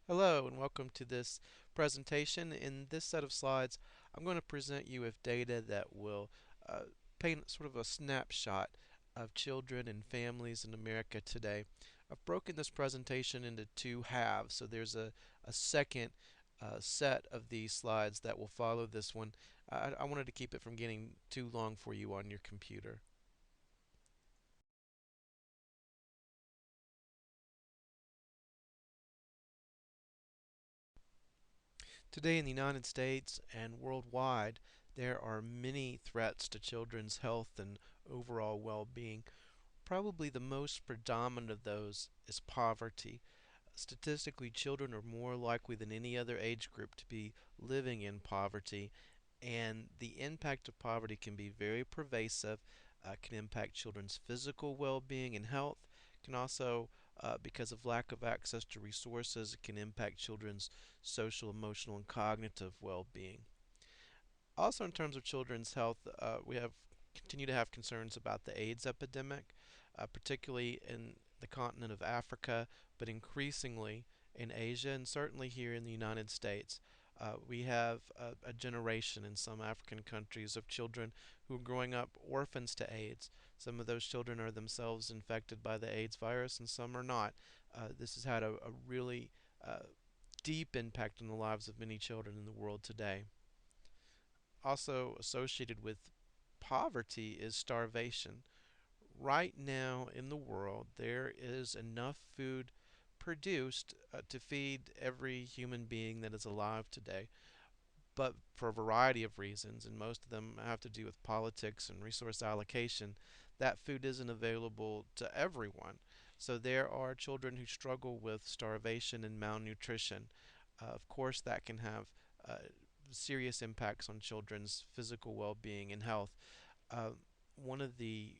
Hello and welcome to this presentation. In this set of slides, I'm going to present you with data that will paint sort of a snapshot of children and families in America today. I've broken this presentation into two halves, so there's a second set of these slides that will follow this one. I wanted to keep it from getting too long for you on your computer. Today in the United States and worldwide, there are many threats to children's health and overall well-being. Probably the most predominant of those is poverty. Statistically, children are more likely than any other age group to be living in poverty, and the impact of poverty can be very pervasive, can impact children's physical well-being and health, can also, because of lack of access to resources, it can impact children's social, emotional, and cognitive well-being. Also, in terms of children's health, we have continue to have concerns about the AIDS epidemic, particularly in the continent of Africa, but increasingly in Asia and certainly here in the United States. We have a generation in some African countries of children who are growing up orphans to AIDS. Some of those children are themselves infected by the AIDS virus, and some are not. This has had a really deep impact on the lives of many children in the world today. Also associated with poverty is starvation. Right now in the world, there is enough food produced to feed every human being that is alive today. But for a variety of reasons, and most of them have to do with politics and resource allocation, that food isn't available to everyone. So there are children who struggle with starvation and malnutrition. Of course, that can have uh, serious impacts on children's physical well-being and health. Uh, One of the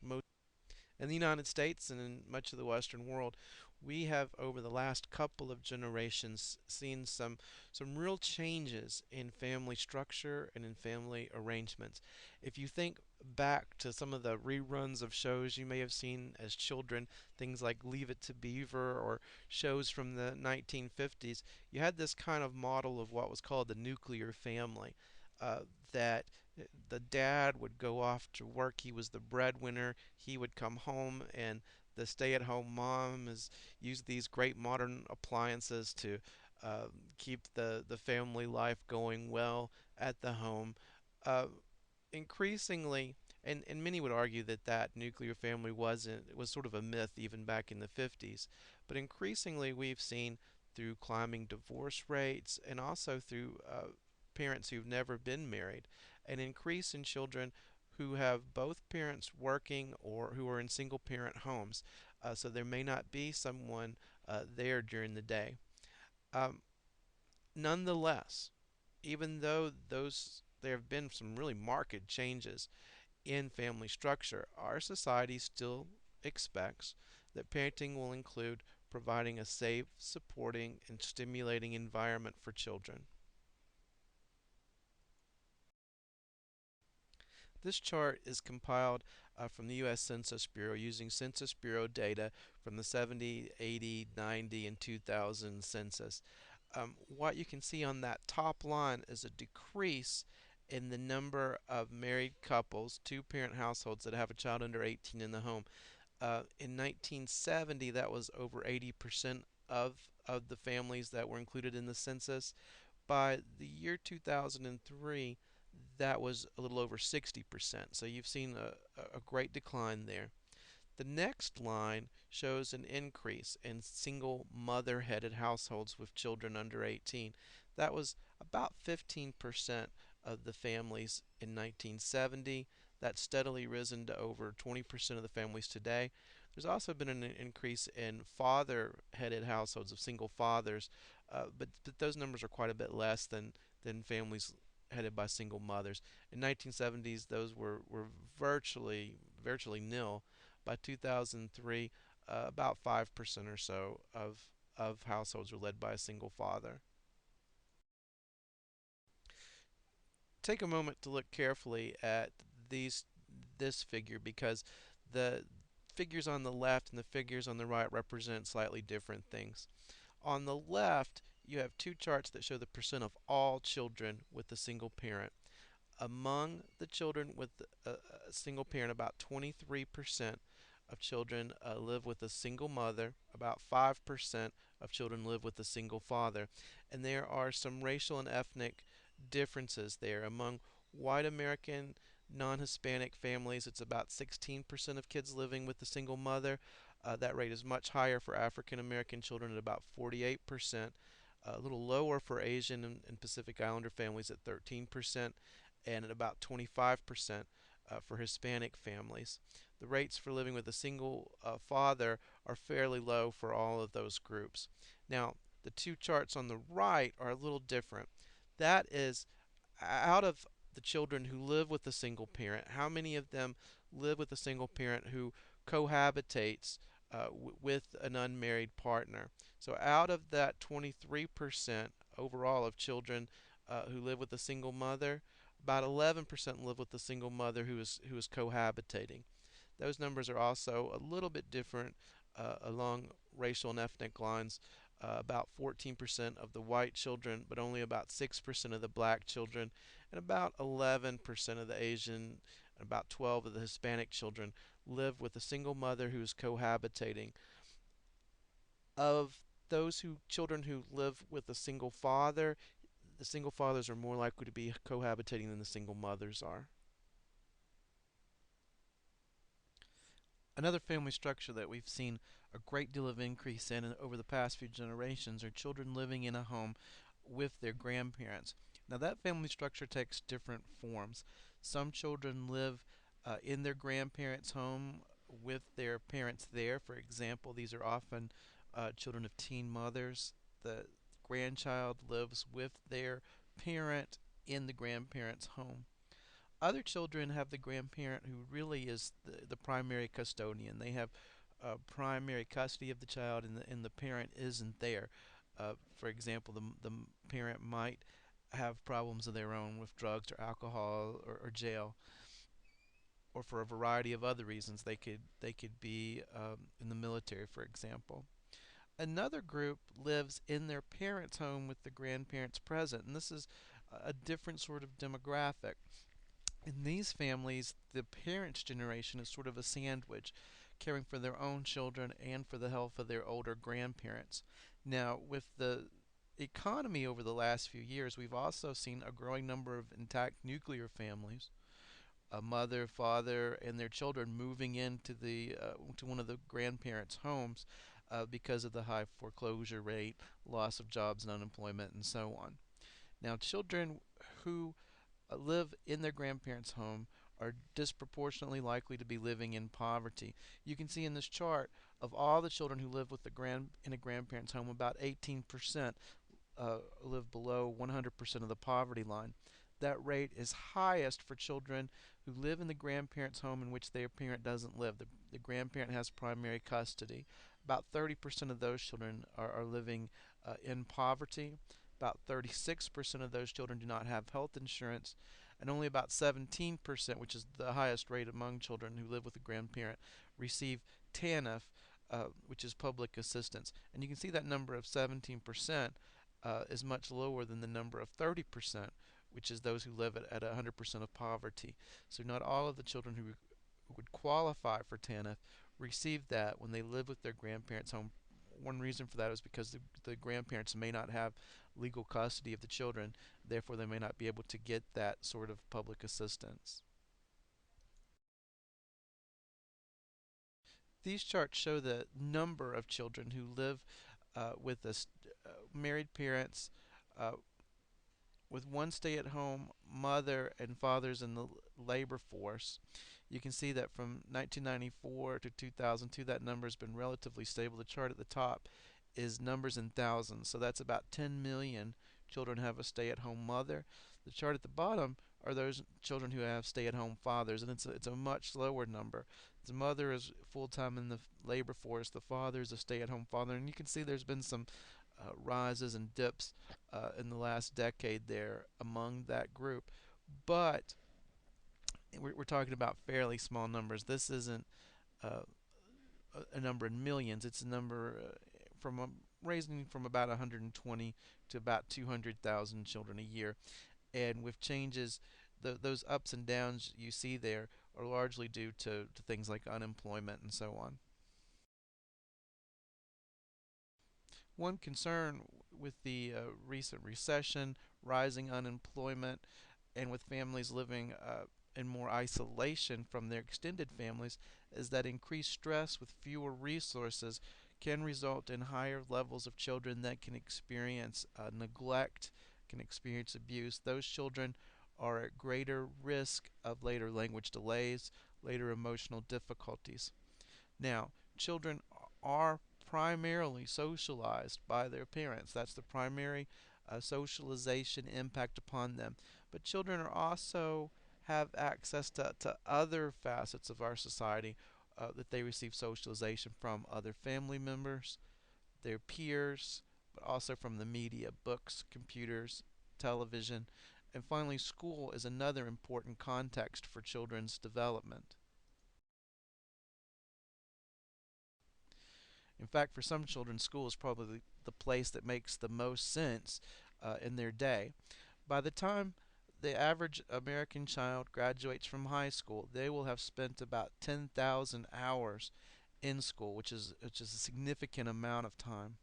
most in the United States and in much of the Western world, we have over the last couple of generations seen some real changes in family structure and in family arrangements. If you think back to some of the reruns of shows you may have seen as children, things like Leave It to Beaver or shows from the 1950s, you had this kind of model of what was called the nuclear family. Uh, that the dad would go off to work, he was the breadwinner, he would come home, and the stay-at-home mom is used these great modern appliances to keep the family life going well at the home. Uh, Increasingly, and many would argue that that nuclear family was sort of a myth even back in the 50s, but increasingly we've seen through climbing divorce rates and also through parents who've never been married an increase in children who have both parents working or who are in single parent homes. So there may not be someone there during the day. Um, Nonetheless, even though there have been some really marked changes in family structure, our society still expects that parenting will include providing a safe, supporting, and stimulating environment for children. This chart is compiled from the U.S. Census Bureau using Census Bureau data from the 70, 80, 90, and 2000 census. What you can see on that top line is a decrease in the number of married couples, two-parent households that have a child under 18 in the home. In 1970, that was over 80% of the families that were included in the census. By the year 2003, that was a little over 60%. So you've seen a great decline there. The next line shows an increase in single mother headed households with children under 18. That was about 15% of the families in 1970. That's steadily risen to over 20% of the families today. There's also been an increase in father headed households of single fathers, but those numbers are quite a bit less than families headed by single mothers. In 1970s, those were virtually nil. By 2003, about 5% or so of households were led by a single father. Take a moment to look carefully at these this figure because the figures on the left and the figures on the right represent slightly different things. On the left, you have two charts that show the percent of all children with a single parent. Among the children with a single parent, about 23% of children live with a single mother, about 5% of children live with a single father. And there are some racial and ethnic differences there. Among white American non Hispanic families, it's about 16% of kids living with a single mother. That rate is much higher for African American children at about 48%, a little lower for Asian and Pacific Islander families at 13%, and at about 25% for Hispanic families. The rates for living with a single father are fairly low for all of those groups. Now, the two charts on the right are a little different. That is, out of the children who live with a single parent, how many of them live with a single parent who cohabitates with an unmarried partner? So, out of that 23% overall of children who live with a single mother, about 11% live with a single mother who is cohabitating. Those numbers are also a little bit different along racial and ethnic lines. About 14% of the white children, but only about 6% of the black children, and about 11% of the Asian, and about 12 of the Hispanic children live with a single mother who is cohabitating. Of those children who live with a single father, the single fathers are more likely to be cohabitating than the single mothers are. Another family structure that we've seen a great deal of increase in over the past few generations are children living in a home with their grandparents. Now, that family structure takes different forms. Some children live in their grandparents' home with their parents there. For example, these are often children of teen mothers. The grandchild lives with their parent in the grandparent's home. Other children have the grandparent who really is the primary custodian. They have primary custody of the child, and the parent isn't there. For example, the parent might have problems of their own with drugs or alcohol or jail, or for a variety of other reasons. They could be in the military, for example. Another group lives in their parents' home with the grandparents present, and this is a different sort of demographic. In these families, the parents' generation is sort of a sandwich, caring for their own children and for the health of their older grandparents. Now, with the economy over the last few years, we've also seen a growing number of intact nuclear families, a mother, father, and their children moving into the to one of the grandparents' homes because of the high foreclosure rate, loss of jobs and unemployment, and so on. Now, children who live in their grandparents' home are disproportionately likely to be living in poverty. You can see in this chart of all the children who live with in a grandparent's home, about 18% live below 100% of the poverty line. That rate is highest for children who live in the grandparent's home in which their parent doesn't live. The grandparent has primary custody. About 30% of those children are living in poverty. About 36% of those children do not have health insurance, and only about 17%, which is the highest rate among children who live with a grandparent, receive TANF, which is public assistance. And you can see that number of 17% is much lower than the number of 30%, which is those who live at 100% of poverty. So not all of the children who would qualify for TANF receive that when they live with their grandparents home. One reason for that is because the grandparents may not have legal custody of the children, therefore they may not be able to get that sort of public assistance. These charts show the number of children who live with married parents uh, with one stay-at-home mother and fathers in the labor force. You can see that from 1994 to 2002, that number has been relatively stable. The chart at the top is numbers in thousands, so that's about 10 million children have a stay-at-home mother. The chart at the bottom are those children who have stay-at-home fathers, and it's a much lower number. The mother is full-time in the labor force. The father is a stay-at-home father, and you can see there's been some rises and dips in the last decade there among that group. But we're talking about fairly small numbers. This isn't uh, a number in millions. It's a number raising from about 120 to about 200,000 children a year. And with changes, those ups and downs you see there are largely due to things like unemployment and so on. One concern with the recent recession, rising unemployment, and with families living in more isolation from their extended families is that increased stress with fewer resources can result in higher levels of children that can experience neglect, can experience abuse. Those children are at greater risk of later language delays, later emotional difficulties. Now, children are primarily socialized by their parents. That's the primary socialization impact upon them. But children are also have access to other facets of our society that they receive socialization from other family members, their peers, but also from the media, books, computers, television. And finally, school is another important context for children's development. In fact, for some children, school is probably the place that makes the most sense in their day. By the time the average American child graduates from high school, they will have spent about 10,000 hours in school, which is a significant amount of time.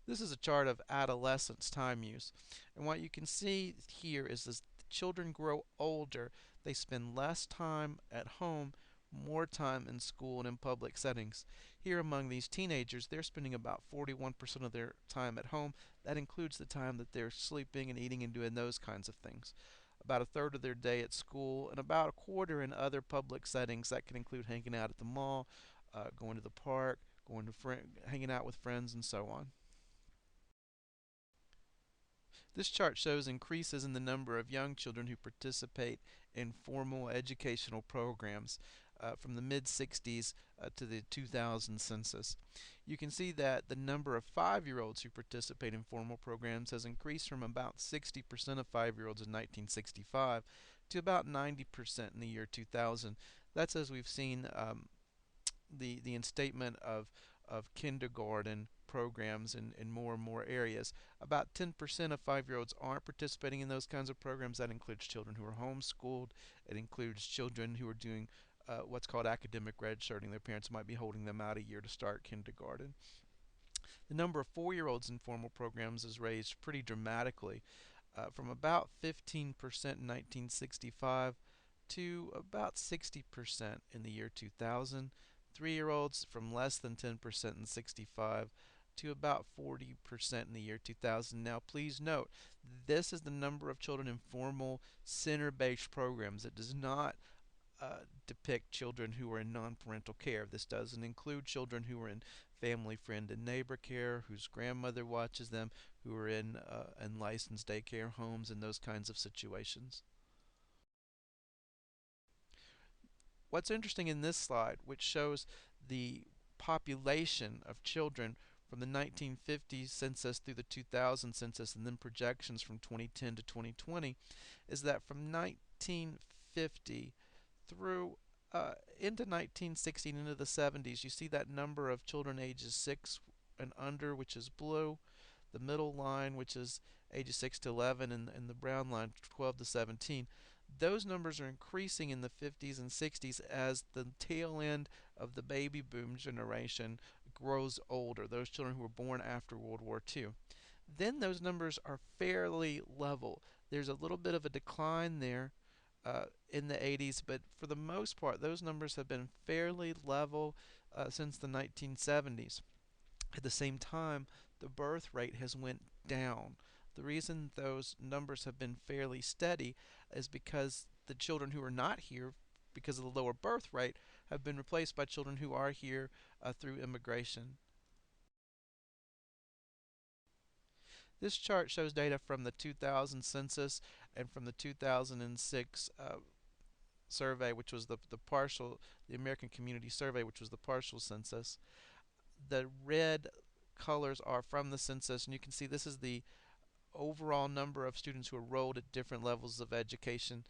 This is a chart of adolescence time use. And what you can see here is as the children grow older, they spend less time at home, more time in school and in public settings. Here among these teenagers, they're spending about 41% of their time at home. That includes the time that they're sleeping and eating and doing those kinds of things. About a third of their day at school, and about a quarter in other public settings. That can include hanging out at the mall, going to the park, hanging out with friends, and so on. This chart shows increases in the number of young children who participate in formal educational programs from the mid 60s to the 2000 census. You can see that the number of 5-year-olds who participate in formal programs has increased from about 60% of 5-year-olds in 1965 to about 90% in the year 2000. That's as we've seen the instatement of kindergarten programs in more and more areas. About 10% of 5-year-olds aren't participating in those kinds of programs. That includes children who are homeschooled. It includes children who are doing what's called academic redshirting. Their parents might be holding them out a year to start kindergarten. The number of 4-year-olds in formal programs is raised pretty dramatically from about 15% in 1965 to about 60% in the year 2000. 3-year-olds from less than 10% in 65 to about 40% in the year 2000. Now, please note, this is the number of children in formal center-based programs. It does not depict children who are in non-parental care. This doesn't include children who are in family, friend, and neighbor care, whose grandmother watches them, who are in licensed daycare homes, and those kinds of situations. What's interesting in this slide, which shows the population of children from the 1950 census through the 2000 census and then projections from 2010 to 2020, is that from 1950 through into 1960 and into the 70s, you see that number of children ages 6 and under, which is blue, the middle line, which is ages 6 to 11, and the brown line, 12 to 17. Those numbers are increasing in the 50s and 60s as the tail end of the baby boom generation grows older, those children who were born after World War II. Then those numbers are fairly level. There's a little bit of a decline there in the 80s, but for the most part, those numbers have been fairly level since the 1970s. At the same time, the birth rate has went down. The reason those numbers have been fairly steady is because the children who are not here because of the lower birth rate have been replaced by children who are here through immigration. This chart shows data from the 2000 census and from the 2006 survey, which was the American Community Survey, which was the partial census. The red colors are from the census, and you can see this is the overall number of students who enrolled at different levels of education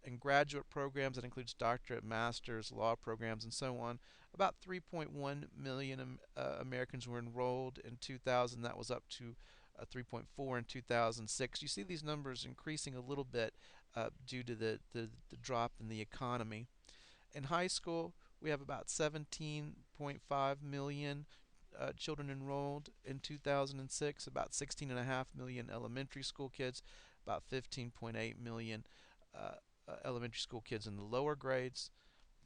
and graduate programs, that includes doctorate, master's, law programs, and so on. About 3.1 million Americans were enrolled in 2000. That was up to 3.4 in 2006. You see these numbers increasing a little bit due to the drop in the economy. In high school, we have about 17.5 million children enrolled in 2006, about 16.5 million elementary school kids, about 15.8 million elementary school kids in the lower grades,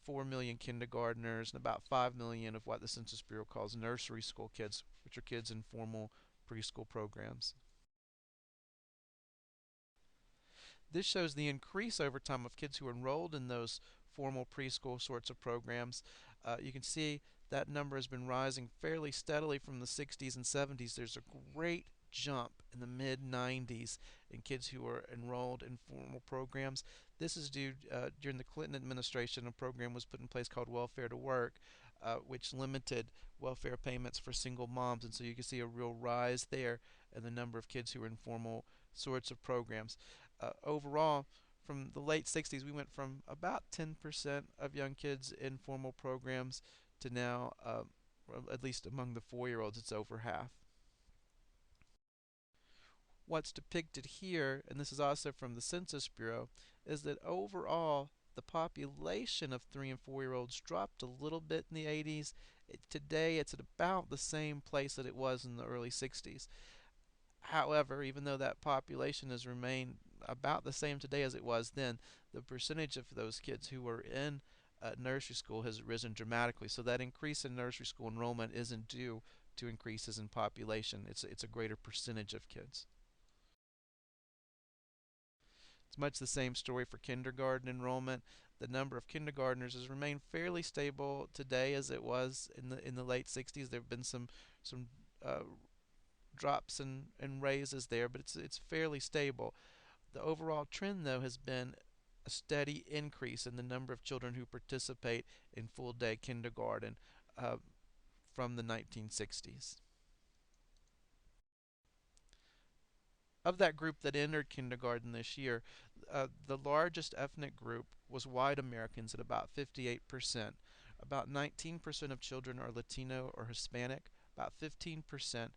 4 million kindergartners, and about 5 million of what the Census Bureau calls nursery school kids, which are kids in formal preschool programs. This shows the increase over time of kids who are enrolled in those formal preschool sorts of programs. You can see that number has been rising fairly steadily from the 60s and 70s. There's a great jump in the mid 90s in kids who are enrolled in formal programs. This is due during the Clinton administration. A program was put in place called Welfare to Work, which limited welfare payments for single moms, and so you can see a real rise there in the number of kids who are in formal sorts of programs. Overall, from the late 60s, we went from about 10% of young kids in formal programs to now, at least among the 4-year-olds, it's over half. What's depicted here, and this is also from the Census Bureau, is that overall the population of 3 and 4-year-olds dropped a little bit in the 80s. Today it's at about the same place that it was in the early 60s. However, even though that population has remained about the same today as it was then, the percentage of those kids who are in nursery school has risen dramatically. So that increase in nursery school enrollment isn't due to increases in population. It's a greater percentage of kids. It's much the same story for kindergarten enrollment. The number of kindergartners has remained fairly stable today as it was in the late 60s. There have been some drops and raises there, but it's fairly stable. The overall trend, though, has been a steady increase in the number of children who participate in full-day kindergarten uh, from the 1960s. Of that group that entered kindergarten this year, the largest ethnic group was white Americans at about 58%. About 19% of children are Latino or Hispanic, about 15%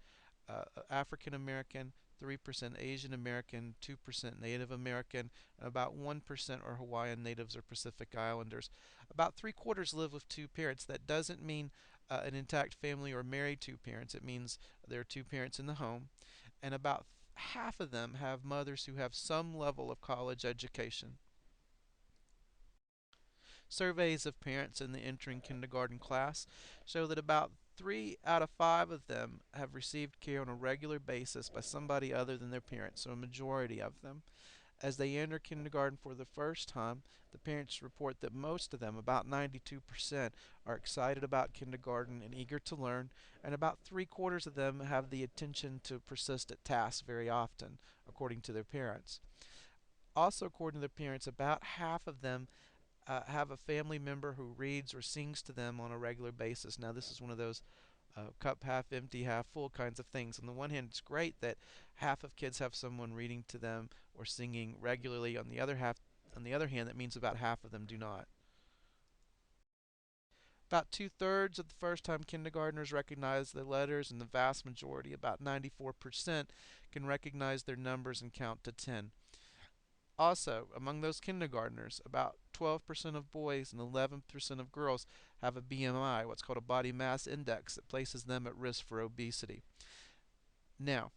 African American, 3% Asian American, 2% Native American, and about 1% are Hawaiian natives or Pacific Islanders. About 3/4 live with two parents. That doesn't mean an intact family or married two parents. It means there are two parents in the home. And about half of them have mothers who have some level of college education. Surveys of parents in the entering kindergarten class show that about 3 out of 5 of them have received care on a regular basis by somebody other than their parents, so a majority of them. As they enter kindergarten for the first time, the parents report that most of them, about 92%, are excited about kindergarten and eager to learn, and about 3/4 of them have the attention to persist at tasks very often, according to their parents. Also, according to their parents, about half of them have a family member who reads or sings to them on a regular basis. Now, this is one of those cup half empty, half full kinds of things. On the one hand, it's great that half of kids have someone reading to them or singing regularly. On the other hand, that means about half of them do not. About 2/3 of the first-time kindergartners recognize their letters, and the vast majority, about 94%, can recognize their numbers and count to 10. Also, among those kindergartners, about 12% of boys and 11% of girls have a BMI, what's called a body mass index, that places them at risk for obesity. Now,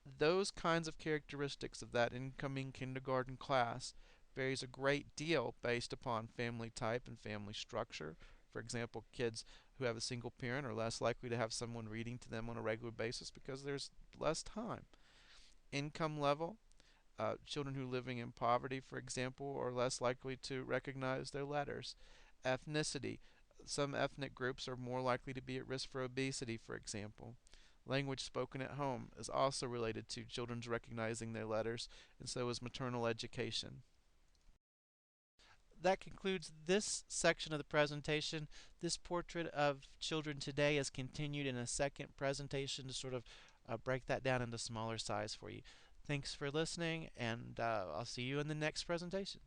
those kinds of characteristics of that incoming kindergarten class varies a great deal based upon family type and family structure. For example, kids who have a single parent are less likely to have someone reading to them on a regular basis because there's less time. Income level, children who are living in poverty, for example, are less likely to recognize their letters. Ethnicity. Some ethnic groups are more likely to be at risk for obesity, for example. Language spoken at home is also related to children's recognizing their letters, and so is maternal education. That concludes this section of the presentation. This portrait of children today is continued in a second presentation to sort of break that down into smaller size for you. Thanks for listening, and I'll see you in the next presentation.